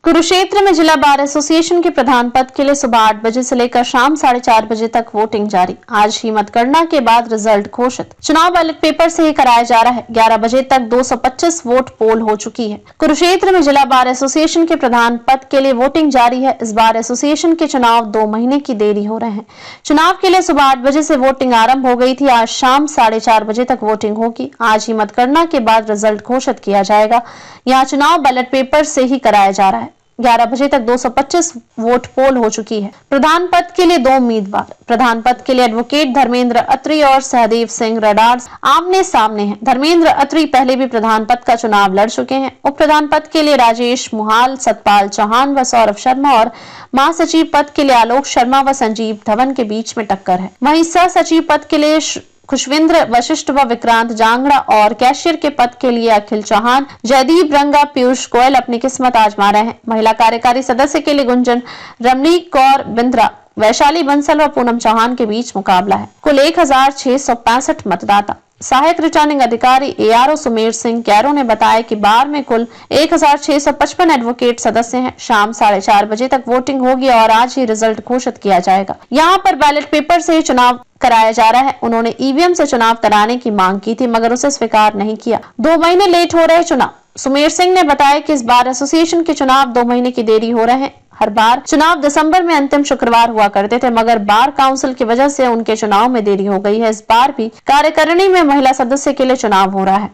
कुरुक्षेत्र में जिला bar association के प्रधान पद के लिए सुबह 8 बजे से लेकर शाम 4:30 बजे तक वोटिंग जारी। आज ही मतगणना के बाद रिजल्ट घोषित। चुनाव बैलेट पेपर से ही कराया जा रहा है। 11 बजे तक 225 वोट पोल हो चुकी है। कुरुक्षेत्र में जिला बार एसोसिएशन के प्रधान पद के लिए वोटिंग जारी है। इस बार एसोसिएशन के चुनाव 2 महीने की देरी हो रहे हैं। चुनाव के लिए सुबह 8 बजे से वोटिंग आरंभ हो गई थी। आज शाम 4:30 बजे तक वोटिंग होगी। आज ही मतगणना के बाद रिजल्ट घोषित किया जाएगा। यहाँ चुनाव बैलेट पेपर से ही कराया जा रहा है। 11 बजे तक 225 वोट पोल हो चुकी है। प्रधान पद के लिए 2 उम्मीदवार। प्रधान पद के लिए एडवोकेट धर्मेंद्र अत्री और सहदेव सिंह रडार आमने सामने हैं। धर्मेंद्र अत्री पहले भी प्रधान पद का चुनाव लड़ चुके हैं। उप प्रधान पद के लिए राजेश मुहाल, सतपाल चौहान व सौरभ शर्मा और महासचिव पद के लिए आलोक शर्मा व संजीव धवन के बीच में टक्कर है। वहीं सह सचिव पद के लिए खुशविंद्र वशिष्ठ व विक्रांत जांगड़ा और कैशियर के पद के लिए अखिल चौहान, जयदीप रंगा, पीयूष गोयल अपनी किस्मत आजमा रहे हैं। महिला कार्यकारी सदस्य के लिए गुंजन, रमणीक कौर बिंद्रा, वैशाली बंसल व पूनम चौहान के बीच मुकाबला है। कुल 1665 मतदाता। सहायक रिटर्निंग अधिकारी एआरओ सुमेर सिंह कैरो ने बताया कि बार में कुल 1655 एडवोकेट सदस्य हैं। शाम 4:30 बजे तक वोटिंग होगी और आज ही रिजल्ट घोषित किया जाएगा। यहाँ पर बैलेट पेपर से ही चुनाव कराया जा रहा है। उन्होंने ईवीएम से चुनाव कराने की मांग की थी मगर उसे स्वीकार नहीं किया। 2 महीने लेट हो रहे चुनाव। सुमेर सिंह ने बताया कि इस बार एसोसिएशन के चुनाव 2 महीने की देरी हो रहे हैं। हर बार चुनाव दिसंबर में अंतिम शुक्रवार हुआ करते थे मगर बार काउंसिल की वजह से उनके चुनाव में देरी हो गई है। इस बार भी कार्यकारिणी में महिला सदस्य के लिए चुनाव हो रहा है।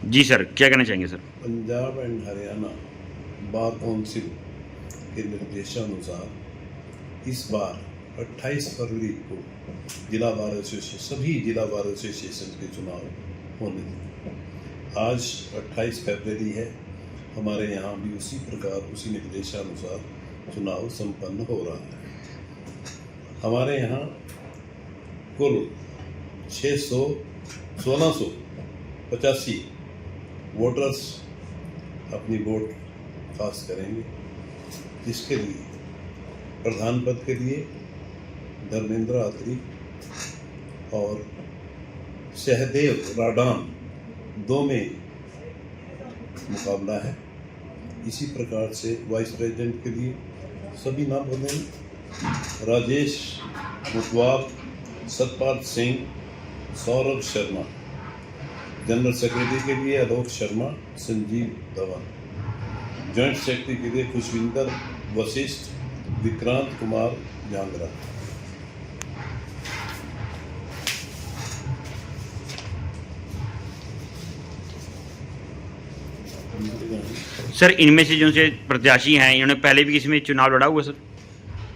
जी सर, क्या कहना चाहेंगे sir? Punjab and Haryana bar council के निर्देशानुसार इस बार 28 फरवरी को जिला बार एसोसिएशन सभी जिला बार एसोसिएशन के चुनाव होने थे। आज 28 फरवरी है। हमारे यहाँ भी उसी प्रकार उसी निर्देशानुसार चुनाव संपन्न हो रहा है। हमारे यहाँ कुल 1685 वोटर्स अपनी वोट कास्ट करेंगे, जिसके लिए प्रधान पद के लिए धर्मेंद्र अत्री और सहदेव राडान 2 में मुकाबला है। इसी प्रकार से वाइस प्रेसिडेंट के लिए सभी नाम बदलें: राजेश मुटवाल, सतपाल सिंह, सौरभ शर्मा। जनरल सेक्रेटरी के लिए आलोक शर्मा, संजीव धवन। जॉइंट सेक्रेटरी के लिए खुशविंदर वशिष्ठ, विक्रांत कुमार जांगड़ा। सर, इनमें से जो से प्रत्याशी हैं इन्होंने पहले भी किसी में चुनाव लड़ा हुआ सर?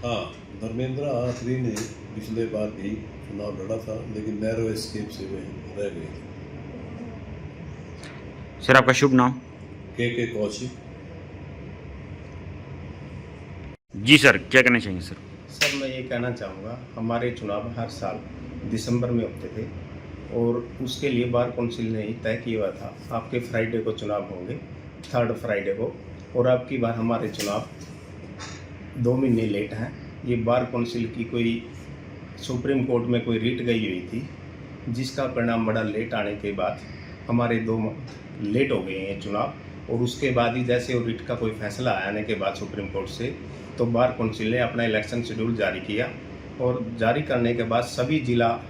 हाँ, धर्मेंद्र अत्री ने पिछले बार भी चुनाव लड़ा था लेकिन नैरो एस्केप से वे रह गए थे। सर, आपका शुभ नाम? के कौशिक। जी सर, क्या कहना चाहेंगे सर? सर, मैं ये कहना चाहूँगा, हमारे चुनाव हर साल दिसंबर में होते थे और उसके लिए बार काउंसिल ने ही तय किया हुआ था आपके फ्राइडे को चुनाव होंगे, 3rd फ्राइडे को। और अब की बार हमारे चुनाव 2 महीने लेट हैं। ये बार काउंसिल की कोई सुप्रीम कोर्ट में कोई रिट गई हुई थी, जिसका परिणाम बड़ा लेट आने के बाद हमारे 2 लेट हो गए हैं चुनाव। और उसके बाद ही जैसे वो रिट का कोई फैसला आने के बाद सुप्रीम कोर्ट से, तो बार काउंसिल ने अपना इलेक्शन शेड्यूल जारी किया और जारी करने के बाद सभी जिला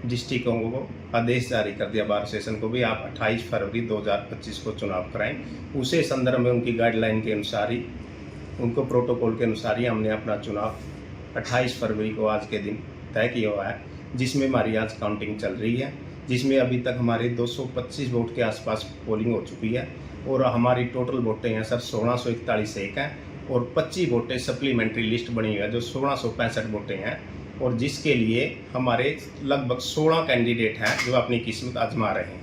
डिस्ट्रिक्टों को आदेश जारी कर दिया बार सेशन को भी, आप 28 फरवरी 2025 को चुनाव कराएं। उसे संदर्भ में उनकी गाइडलाइन के अनुसार ही, उनको प्रोटोकॉल के अनुसार ही हमने अपना चुनाव 28 फरवरी को आज के दिन तय किया हुआ है, जिसमें हमारी आज काउंटिंग चल रही है, जिसमें अभी तक हमारे 225 वोट के आसपास पोलिंग हो चुकी है। और हमारी टोटल वोटें हैं सर 1641 हैं और 25 वोटें सप्लीमेंट्री लिस्ट बनी हुई है जो 1665 वोटें हैं, और जिसके लिए हमारे लगभग 16 कैंडिडेट हैं जो अपनी किस्मत आजमा रहे हैं,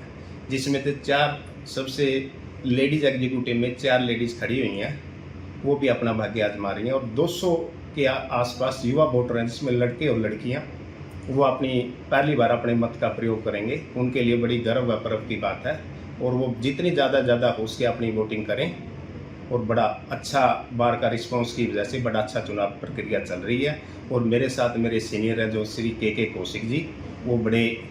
जिसमें से 4 सबसे लेडीज़ एग्जीक्यूटिव में 4 लेडीज़ खड़ी हुई हैं, वो भी अपना भाग्य आजमा रही हैं। और 200 के आसपास युवा वोटर हैं, जिसमें लड़के और लड़कियां, वो अपनी पहली बार अपने मत का प्रयोग करेंगे। उनके लिए बड़ी गर्व व पर्व की बात है और वो जितनी ज़्यादा हो सके अपनी वोटिंग करें। और बड़ा अच्छा बार का रिस्पांस की वजह से बड़ा अच्छा चुनाव प्रक्रिया चल रही है। और मेरे साथ मेरे सीनियर है जो श्री के कौशिक जी, वो बड़े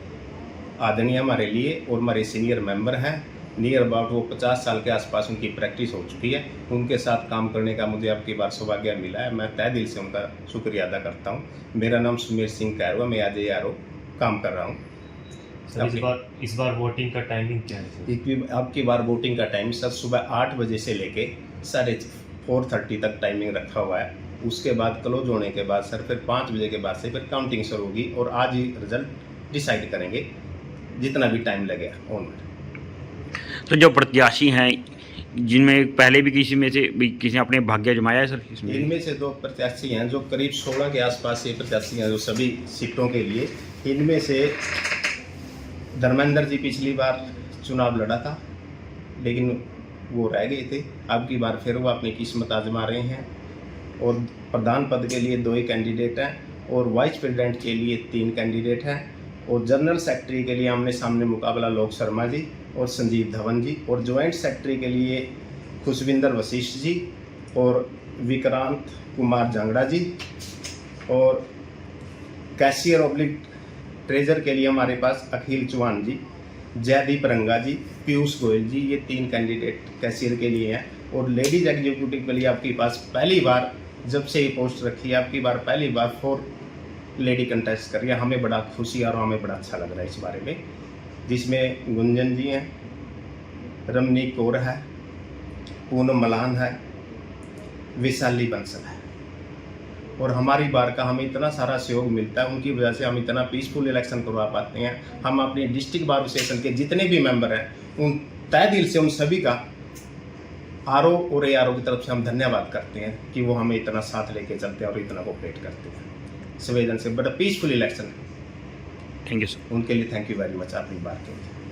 आदरणीय हमारे लिए और हमारे सीनियर मेंबर हैं नियर अबाउट वो 50 साल के आसपास उनकी प्रैक्टिस हो चुकी है। उनके साथ काम करने का मुझे अब की बार सौभाग्य मिला है। मैं तहे दिल से उनका शुक्रिया अदा करता हूँ। मेरा नाम सुमेर सिंह कैरवा, मैं आज ARO काम कर रहा हूँ। सर इस बार वोटिंग का टाइमिंग क्या है? अब की बार वोटिंग का टाइम सर सुबह 8 बजे से लेके 4:30 तक टाइमिंग रखा हुआ है। उसके बाद क्लोज होने के बाद सर फिर 5 बजे के बाद से फिर काउंटिंग शुरू होगी और आज ही रिजल्ट डिसाइड करेंगे, जितना भी टाइम लगेगा ऑन। तो जो प्रत्याशी हैं जिनमें पहले भी किसी में से भी किसी ने अपने भाग्य आजमाया है सर इसमें? इनमें से 2 प्रत्याशी हैं जो करीब 16 के आसपास ये प्रत्याशी हैं जो सभी सीटों के लिए। इनमें से धर्मेंद्र जी पिछली बार चुनाव लड़ा था लेकिन वो रह गए थे। अब की बार फिर वो अपनी किस्मत आजमा रहे हैं और प्रधान पद के लिए 2 ही कैंडिडेट हैं और वाइस प्रेसिडेंट के लिए 3 कैंडिडेट हैं और जनरल सेक्रेटरी के लिए आमने सामने मुकाबला लोक शर्मा जी और संजीव धवन जी और ज्वाइंट सेक्रेटरी के लिए खुशविंदर वशिष्ठ जी और विक्रांत कुमार जांगड़ा जी और कैशियर ऑब्लिक ट्रेजर के लिए हमारे पास अखिल चौहान जी, जयदीप रंगा जी, पीयूष गोयल जी, ये 3 कैंडिडेट कैशियर के लिए हैं। और लेडीज एग्जीक्यूटिव के लिए आपके पास पहली बार जब से ये पोस्ट रखी है आपकी बार पहली बार 4 लेडी कंटेस्ट कर रही है। हमें बड़ा खुशी और हमें बड़ा अच्छा लग रहा है इस बारे में, जिसमें गुंजन जी हैं, रमनीक कौर है, पूनम मलान है, विशाली बंसल है। और हमारी बार का हमें इतना सारा सहयोग मिलता है, उनकी वजह से हम इतना पीसफुल इलेक्शन करवा पाते हैं। हम अपने डिस्ट्रिक्ट बार एसोसिएशन के जितने भी मेंबर हैं उन तहे दिल से उन सभी का RO और ARO की तरफ से हम धन्यवाद करते हैं कि वो हमें इतना साथ लेके चलते हैं और इतना कोऑपरेट करते हैं। संवेदन से बड़ा पीसफुल इलेक्शन है। Thank you sir. उनके लिए थैंक यू वेरी मच अपनी बात के लिए।